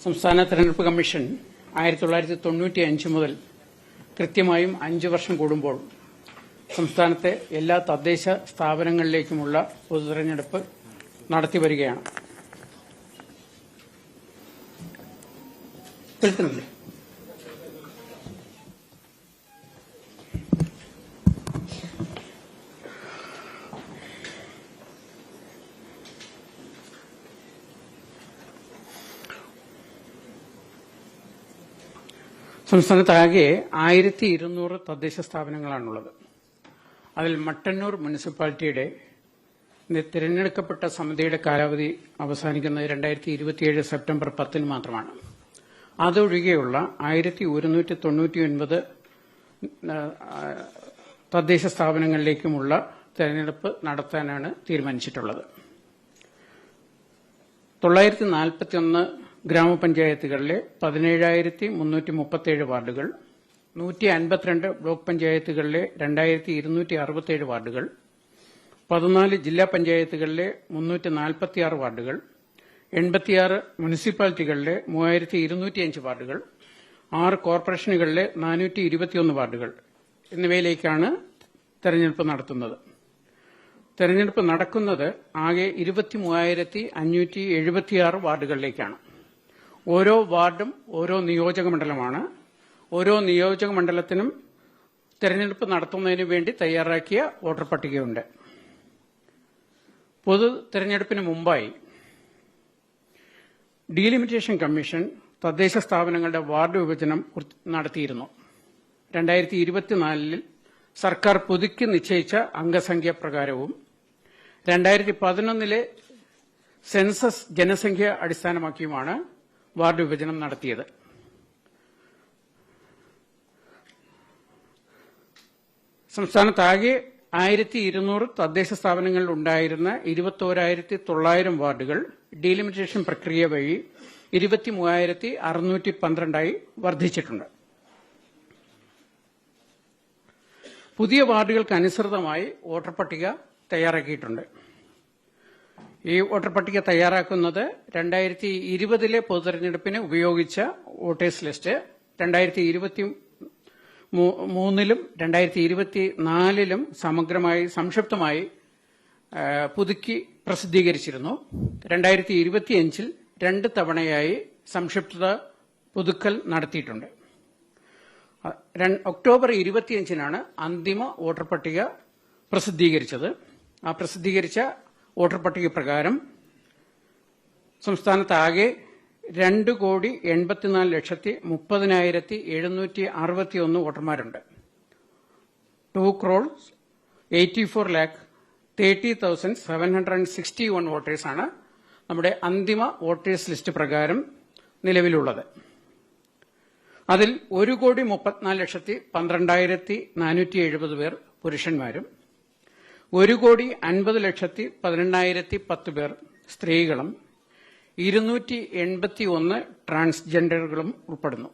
സംസ്ഥാന തെരഞ്ഞെടുപ്പ് കമ്മീഷൻ 1995 മുതൽ കൃത്യമായും 5 വർഷം കൂടുമ്പോൾ സംസ്ഥാനത്തെ എല്ലാ തദ്ദേശ സ്ഥാപനങ്ങളിലേക്കുമുള്ള പൊതുതെരഞ്ഞെടുപ്പ് നടത്തിവരികയാണ്. സംസ്ഥാനത്താകെ 1200 തദ്ദേശ സ്ഥാപനങ്ങളാണുള്ളത്. അതിൽ മട്ടന്നൂർ മുനിസിപ്പാലിറ്റിയുടെ തിരഞ്ഞെടുക്കപ്പെട്ട സമിതിയുടെ കാലാവധി അവസാനിക്കുന്നത് 2027 സെപ്റ്റംബർ 10 മാത്രമാണ്. അതൊഴികെയുള്ള 1199 തദ്ദേശ സ്ഥാപനങ്ങളിലേക്കുമുള്ള തെരഞ്ഞെടുപ്പ് നടത്താനാണ് തീരുമാനിച്ചിട്ടുള്ളത്. 941 ഗ്രാമപഞ്ചായത്തുകളിലെ 17,337 വാർഡുകൾ, 152 ബ്ലോക്ക് പഞ്ചായത്തുകളിലെ 2,267 വാർഡുകൾ, 14 ജില്ലാ പഞ്ചായത്തുകളിലെ 346 വാർഡുകൾ, 86 മുനിസിപ്പാലിറ്റികളിലെ 3,205 വാർഡുകൾ, 6 കോർപ്പറേഷനുകളിലെ 421 വാർഡുകൾ എന്നിവയിലേക്കാണ് തെരഞ്ഞെടുപ്പ് നടത്തുന്നത്. തെരഞ്ഞെടുപ്പ് നടക്കുന്നത് ആകെ 23,576 വാർഡുകളിലേക്കാണ്. ഓരോ വാർഡും ഓരോ നിയോജക മണ്ഡലമാണ്. ഓരോ നിയോജക മണ്ഡലത്തിനും തെരഞ്ഞെടുപ്പ് നടത്തുന്നതിന് വേണ്ടി തയ്യാറാക്കിയ വോട്ടർ പട്ടികയുണ്ട്. പൊതു തെരഞ്ഞെടുപ്പിന് മുമ്പായി ഡീലിമിറ്റേഷൻ കമ്മീഷൻ തദ്ദേശ സ്ഥാപനങ്ങളുടെ വാർഡ് വിഭജനം നടത്തിയിരുന്നു. 2024 സർക്കാർ പുതുക്കി നിശ്ചയിച്ച അംഗസംഖ്യ പ്രകാരവും 2011 സെൻസസ് ജനസംഖ്യ അടിസ്ഥാനമാക്കിയുമാണ് വാർഡ് വിഭജനം നടത്തിയത്. സംസ്ഥാനത്താകെ 1200 തദ്ദേശ സ്ഥാപനങ്ങളിൽ ഉണ്ടായിരുന്ന 21,900 വാർഡുകൾ ഡീലിമിറ്റേഷൻ പ്രക്രിയ വഴി 23,612 വർദ്ധിച്ചിട്ടുണ്ട്. പുതിയ വാർഡുകൾക്ക് അനുസൃതമായി വോട്ടർ പട്ടിക തയ്യാറാക്കിയിട്ടുണ്ട്. ഈ വോട്ടർ പട്ടിക തയ്യാറാക്കുന്നത് 2020 പൊതുതെരഞ്ഞെടുപ്പിന് ഉപയോഗിച്ച വോട്ടേഴ്സ് ലിസ്റ്റ് 2023 2024 സമഗ്രമായി സംക്ഷിപ്തമായി പുതുക്കി പ്രസിദ്ധീകരിച്ചിരുന്നു. 2025 2 തവണയായി സംക്ഷിപ്ത പുതുക്കൽ നടത്തിയിട്ടുണ്ട്. ഒക്ടോബർ 25 അന്തിമ വോട്ടർ പട്ടിക പ്രസിദ്ധീകരിച്ചത്. ആ പ്രസിദ്ധീകരിച്ച വോട്ടർ പട്ടിക പ്രകാരം സംസ്ഥാനത്താകെ 2,84,30,761 വോട്ടർമാരുണ്ട്. 2,84,30,761 വോട്ടേഴ്സാണ് നമ്മുടെ അന്തിമ വോട്ടേഴ്സ് ലിസ്റ്റ് പ്രകാരം നിലവിലുള്ളത്. അതിൽ 1,34,12,470 പേർ പുരുഷന്മാരും 1,50,18,10 പേർ സ്ത്രീകളും 281 ട്രാൻസ്ജെൻഡറുകളും ഉൾപ്പെടുന്നു.